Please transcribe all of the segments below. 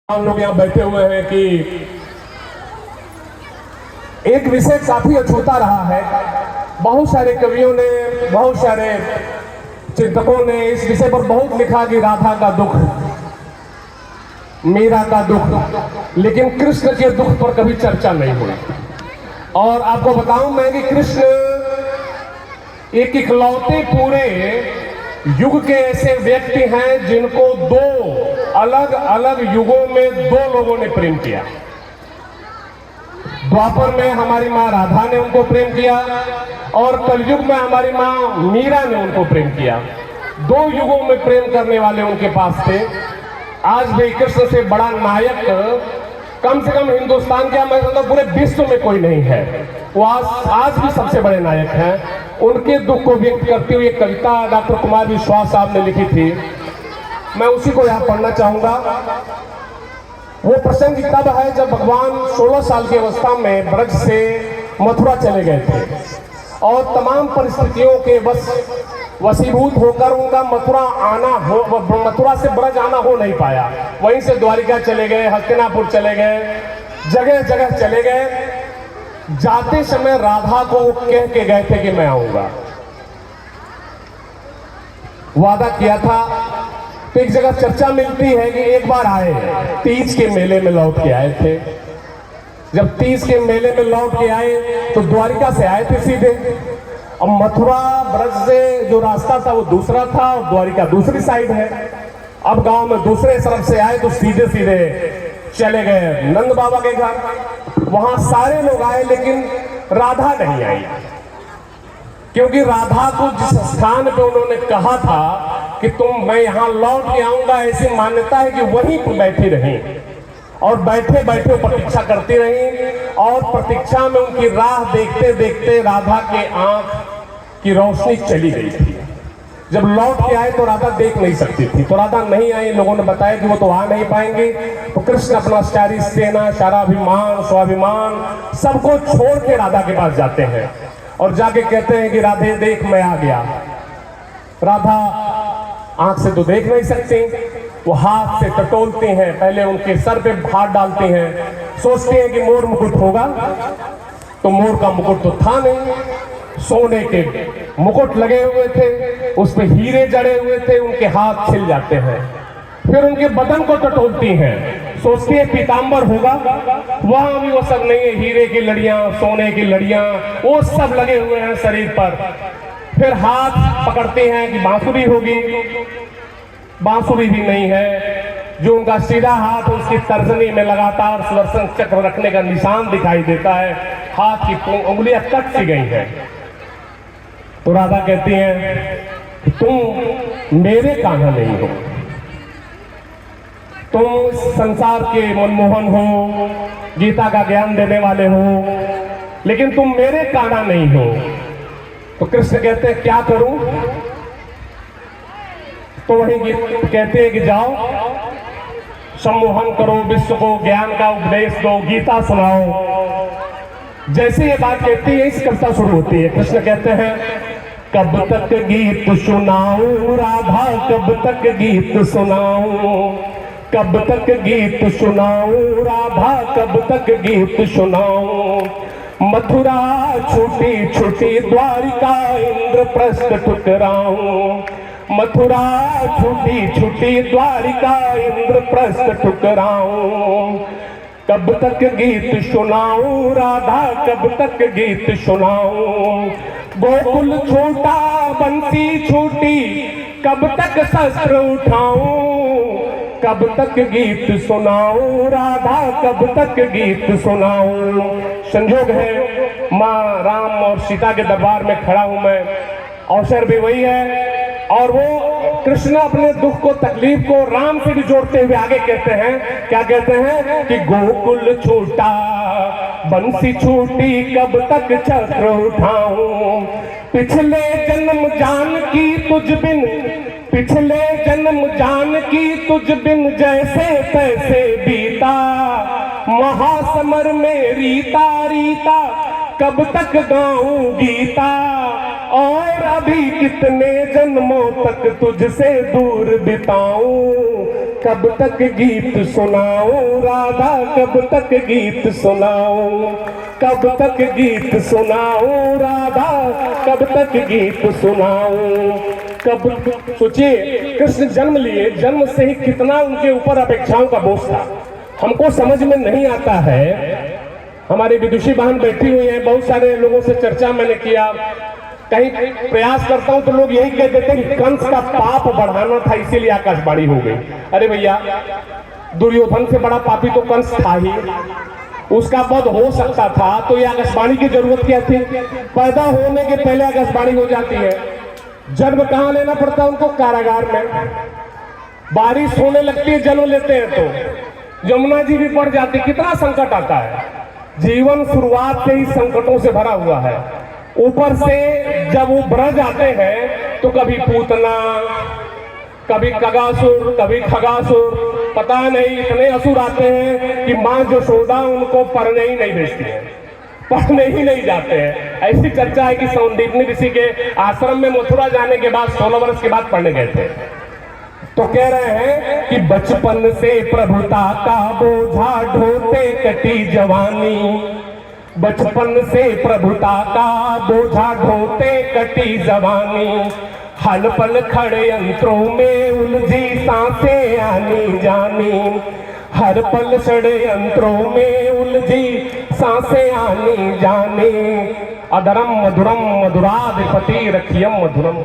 हम लोग यहाँ बैठे हुए हैं कि एक विषय काफी अछूता रहा है। बहुत सारे कवियों ने, बहुत सारे चिंतकों ने इस विषय पर बहुत लिखा कि राधा का दुख, मीरा का दुख, लेकिन कृष्ण के दुख पर कभी चर्चा नहीं हुई। और आपको बताऊं मैं कि कृष्ण एक इकलौते पूरे युग के ऐसे व्यक्ति हैं जिनको दो अलग अलग युगों में दो लोगों ने प्रेम किया। द्वापर में हमारी माँ राधा ने उनको प्रेम किया और कलयुग में हमारी माँ मीरा ने उनको प्रेम किया। दो युगों में प्रेम करने वाले उनके पास थे। आज भी कृष्ण से बड़ा नायक कम से कम हिंदुस्तान के, मैं समझता हूं पूरे विश्व में कोई नहीं है। वो आज भी सबसे बड़े नायक हैं। उनके दुख को व्यक्त करती हुई एक कविता डॉक्टर कुमार विश्वास साहब ने लिखी थी, मैं उसी को यहाँ पढ़ना चाहूंगा। वो प्रसंग तब है जब भगवान 16 साल की अवस्था में ब्रज से मथुरा चले गए थे और तमाम परिस्थितियों के वशीभूत होकर उनका मथुरा से ब्रज आना हो नहीं पाया। वहीं से द्वारिका चले गए, हस्तिनापुर चले गए, जगह जगह चले गए। जाते समय राधा को वो कह के गए थे कि मैं आऊंगा, वादा किया था। तो एक जगह चर्चा मिलती है कि एक बार आए, तीज के मेले में लौट के आए थे। जब तीज के मेले में लौट के आए तो द्वारिका से आए थे सीधे, और मथुरा ब्रज से जो रास्ता था वो दूसरा था और द्वारिका दूसरी साइड है। अब गांव में दूसरे तरफ से आए तो सीधे सीधे चले गए नंद बाबा के घर। वहां सारे लोग आए लेकिन राधा नहीं आई, क्योंकि राधा को जिस स्थान पे उन्होंने कहा था कि मैं यहां लौट के आऊंगा, ऐसी मान्यता है कि वहीं पर बैठी रही और बैठे बैठे प्रतीक्षा करती रही। और प्रतीक्षा में उनकी राह देखते देखते राधा के आंख की रोशनी चली गई थी। जब लौट के आए तो राधा देख नहीं सकती थी, तो राधा नहीं आई। लोगों ने बताया कि वो तो आ नहीं पाएंगे। तो कृष्ण अपना सारी सेना, सारा अभिमान, स्वाभिमान सबको छोड़ के राधा के पास जाते हैं और जाके कहते हैं कि राधे देख मैं आ गया। राधा आंख से तो देख नहीं सकती, वो हाथ से टटोलती हैं, पहले उनके सर पे हाथ डालती हैं, सोचती हैं कि मोर मुकुट होगा, तो मोर का मुकुट तो था नहीं। सोने के मुकुट लगे हुए थे, उस पे हीरे जड़े हुए थे, उनके हाथ छिल जाते हैं। फिर उनके बदन को टटोलती हैं, सोचती है पीतांबर होगा, वहां भी वो सब नहीं है। हीरे की लड़ियां, सोने की लड़ियां, वो सब लगे हुए हैं शरीर पर। फिर हाथ पकड़ते हैं कि बांसुरी होगी, बांसुरी भी नहीं है। जो उनका सीधा हाथ, उसकी तर्जनी में लगातार सुदर्शन चक्र रखने का निशान दिखाई देता है। हाथ की उंगलियां कट सी गई हैं। तो राधा कहती हैं तुम मेरे कान्हा नहीं हो, तुम संसार के मनमोहन हो, गीता का ज्ञान देने वाले हो, लेकिन तुम मेरे कान्हा नहीं हो। तो कृष्ण कहते हैं क्या करूं? तो वही कहते हैं कि जाओ सम्मोहन करो, विश्व को ज्ञान का उपदेश दो, गीता सुनाओ। जैसे ये बात कहती है इस कविता शुरू होती है। कृष्ण कहते हैं कब तक गीत सुनाऊं राधा, कब तक गीत सुनाऊं, कब तक गीत सुनाऊं राधा, कब तक गीत सुनाऊं। मथुरा छूटी छूटी द्वारिका, इंद्रप्रस्थ ठुकराऊं। मथुरा छूटी छूटी द्वारिका, इंद्रप्रस्थ ठुकराऊं। कब तक गीत सुनाऊं राधा, कब तक गीत सुनाऊं। गोकुल छोटा बंसी छूटी, कब तक शस्त्र उठाऊं। कब तक गीत सुनाऊं राधा, कब तक गीत सुनाऊं। संजोग है माँ राम और सीता के दरबार में खड़ा हूं मैं, अवसर भी वही है। और वो कृष्ण अपने दुख को, तकलीफ को राम से भी जोड़ते हुए आगे कहते हैं, क्या कहते हैं कि गोकुल छूटा बंसी छूटी, कब तक छत्र उठाऊं। पिछले जन्म जान की तुझ बिन, पिछले जन्म जान की तुझ बिन, जैसे तैसे बीता। महासमर में रीता रीता, कब तक गाऊं गीता। और अभी कितने जन्मों तक तुझसे दूर बिताऊं। कब तक गीत सुनाऊं राधा, कब तक गीत सुनाऊं, कब तक गीत सुनाऊं राधा, कब तक गीत सुनाऊं। कब सोचिए, कृष्ण जन्म लिए, जन्म से ही कितना उनके ऊपर अपेक्षाओं का बोझ था, हमको समझ में नहीं आता है। हमारी विदुषी बहन बैठी हुई है, बहुत सारे लोगों से चर्चा मैंने किया, कहीं प्रयास करता हूं तो लोग यही कह देते हैं कि कंस का पाप बढ़ाना था इसीलिए आकाशवाणी हो गई। अरे भैया, दुर्योधन से बड़ा पापी तो कंस था ही, उसका वध हो सकता था तो ये आकाशवाणी की जरूरत क्या थी? पैदा होने के पहले आकाशवाणी हो जाती है। जन्म कहाँ लेना पड़ता है उनको? कारागार में। बारिश होने लगती है, जन्म लेते हैं तो यमुना जी भी पड़ जाती, कितना संकट आता है। जीवन शुरुआत से ही संकटों से भरा हुआ है। ऊपर से जब वो ब्रज आते हैं तो कभी पूतना, कभी कगासुर, कभी खगासुर, पता नहीं इतने असुर आते हैं कि मां यशोदा उनको पढ़ने ही नहीं भेजती है, पढ़ने ही नहीं जाते हैं। ऐसी चर्चा है कि सौंदीपनी ऋषि के आश्रम में मथुरा जाने के बाद 16 वर्ष के बाद पढ़ने गए थे। तो कह रहे हैं कि बचपन से प्रभुता का बोझा ढोते कटी जवानी, बचपन से प्रभुता का बोझा ढोते कटी जवानी, हल पल खड़े यंत्रों में उलझी सांसें आनी जानी, हर पल षड्यंत्रों में उलझी सांसें आनी जानी, अधरम मधुरम मधुराधिपति रखियम मधुरम।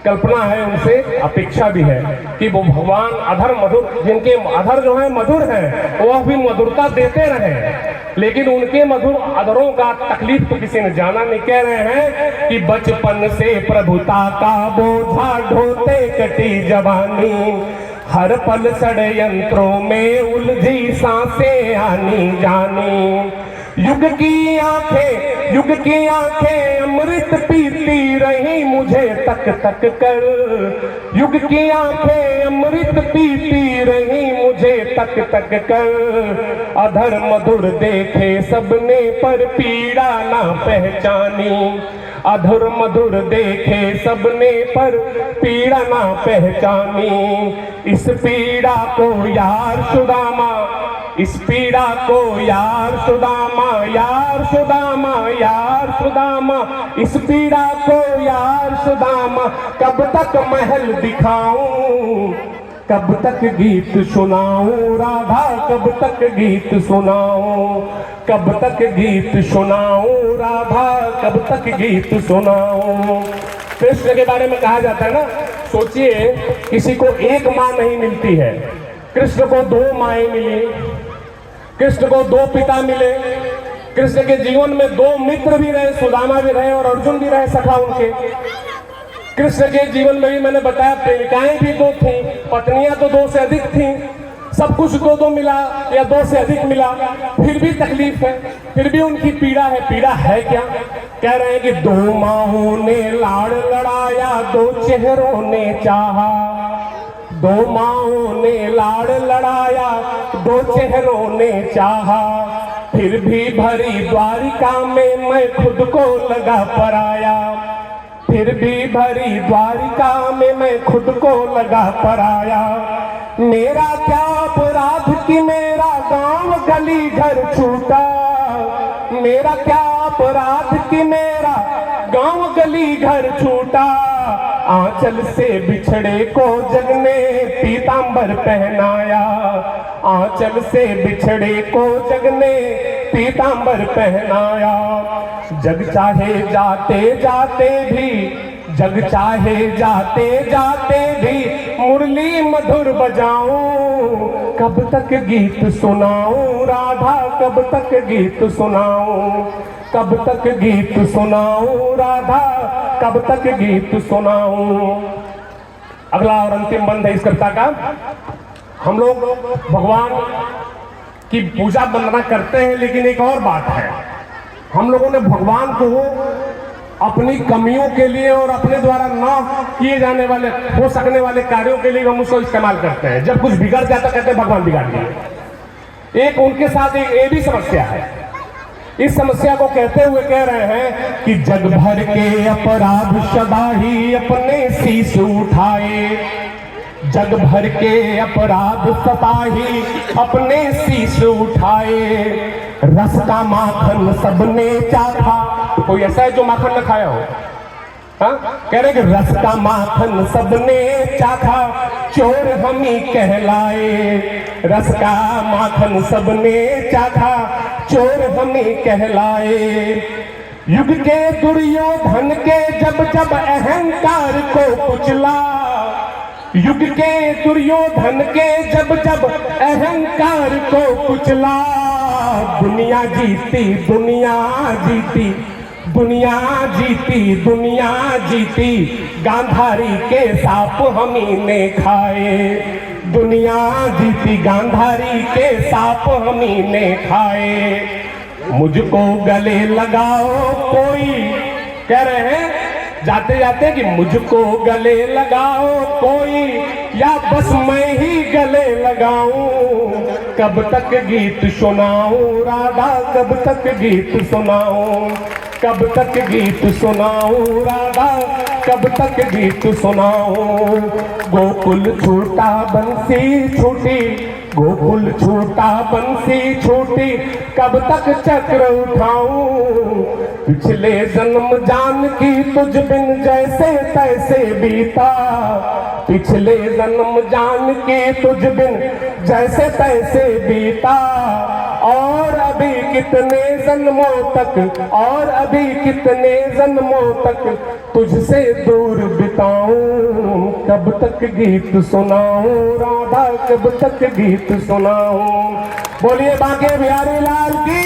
कल्पना है उनसे, अपेक्षा भी है कि वो भगवान अधर मधुर, जिनके अधर जो है मधुर है, वह भी मधुरता देते रहे, लेकिन उनके मधुर अधरों का तकलीफ तो किसी ने जाना नहीं। कह रहे हैं कि बचपन से प्रभुता का बोझा ढोते कटी जवानी, हर पल षड्यंत्रों में उलझी सांसें आनी जानी, युग की आंखें, युग की आंखें अमृत पीती रही मुझे तक तक कर, युग की आंखें अमृत पीती रही मुझे तक तक कर, अधर मधुर देखे सबने पर पीड़ा ना पहचानी, अधर मधुर देखे सबने पर पीड़ा ना पहचानी, इस पीड़ा को यार सुदामा, इस पीड़ा को यार सुदामा, यार सुदामा, यार सुदामा, इस पीड़ा को यार सुदामा, कब तक महल दिखाऊं, कब तक गीत सुनाऊं राधा, कब तक गीत सुनाऊं, कब तक गीत सुनाऊं राधा, कब तक गीत सुनाऊं। कृष्ण के बारे में कहा जाता है ना, सोचिए किसी को एक माँ नहीं मिलती है, कृष्ण को 2 माएँ मिली, कृष्ण को 2 पिता मिले, कृष्ण के जीवन में 2 मित्र भी रहे, सुदामा भी रहे और अर्जुन भी रहे सखा उनके। कृष्ण के जीवन में भी मैंने बताया प्रेमिकाएं भी 2 थीं, पत्नियां तो 2 से अधिक थीं, सब कुछ 2-2 मिला या 2 से अधिक मिला, फिर भी तकलीफ है, फिर भी उनकी पीड़ा है। पीड़ा है क्या? कह रहे हैं कि 2 माहों ने लाड़ लड़ाया, 2 चेहरों ने चाहा, 2 माओं ने लाड़ लड़ाया, 2 चेहरों ने चाहा, फिर भी भरी द्वारिका में मैं खुद को लगा पराया, फिर भी भरी द्वारिका में मैं खुद को लगा पराया, मेरा क्या अपराध कि मेरा गांव गली घर छूटा, मेरा क्या अपराध कि मेरा गांव गली घर छूटा, आंचल से बिछड़े को जग ने पीतांबर पहनाया, आंचल से बिछड़े को जग ने पीतांबर पहनाया, जग चाहे जाते जाते भी, जग चाहे जाते जाते भी मुरली मधुर बजाऊं, कब तक गीत सुनाऊं राधा, कब तक गीत सुनाऊं, कब तक गीत सुनाऊं राधा, कब तक गीत सुनाऊं। अगला और अंतिम बंद है इस कविता का। हम लोग भगवान की पूजा वंदना करते हैं, लेकिन एक और बात है, हम लोगों ने भगवान को अपनी कमियों के लिए और अपने द्वारा न किए जाने वाले, हो सकने वाले कार्यों के लिए हम उसको इस्तेमाल करते हैं। जब कुछ बिगड़ जाता कहते हैं भगवान बिगाड़ दिए। एक उनके साथ एक ये भी समस्या है। इस समस्या को कहते हुए कह रहे हैं कि जग भर के अपराध सदा ही अपने शीश उठाए, जग भर के अपराध सताही अपने शीश उठाए, रस का माखन सबने चाखा। कोई ऐसा है जो माखन न खाया हो? हाँ, कह रहे कि रस का माखन सबने चाखा, चोर हम ही कहलाए। रस का माखन सबने चाखा, चोर हम ही कहलाए। युग के दुर्योधन के जब जब अहंकार को कुचला, युग के दुर्योधन के जब जब अहंकार को कुचला, दुनिया जीती दुनिया जीती दुनिया जीती दुनिया जीती, गांधारी के सांप हमी ने खाए। दुनिया जीती गांधारी के सांप हमी ने खाए। मुझको गले लगाओ कोई, कह रहे हैं जाते जाते कि मुझको गले लगाओ कोई, या बस मैं ही गले लगाऊं। कब तक गीत सुनाऊं राधा, कब तक गीत सुनाऊं, कब तक गीत सुनाऊं राधा, कब तक गीत सुनाऊं। गोकुल छूटा बंसी छूटी, गोकुल छूटा बंसी छूटी, कब तक चक्र उठाऊं। पिछले जन्म जान की तुझ बिन जैसे तैसे बीता, पिछले जन्म जान की तुझ बिन जैसे तैसे बीता। और अभी कितने जन्मों तक, और अभी कितने जन्मों तक तुझसे दूर बिताऊं। कब तक गीत सुनाऊं राधा, कब तक गीत सुनाऊं। बोलिए बांके बिहारी लाल की।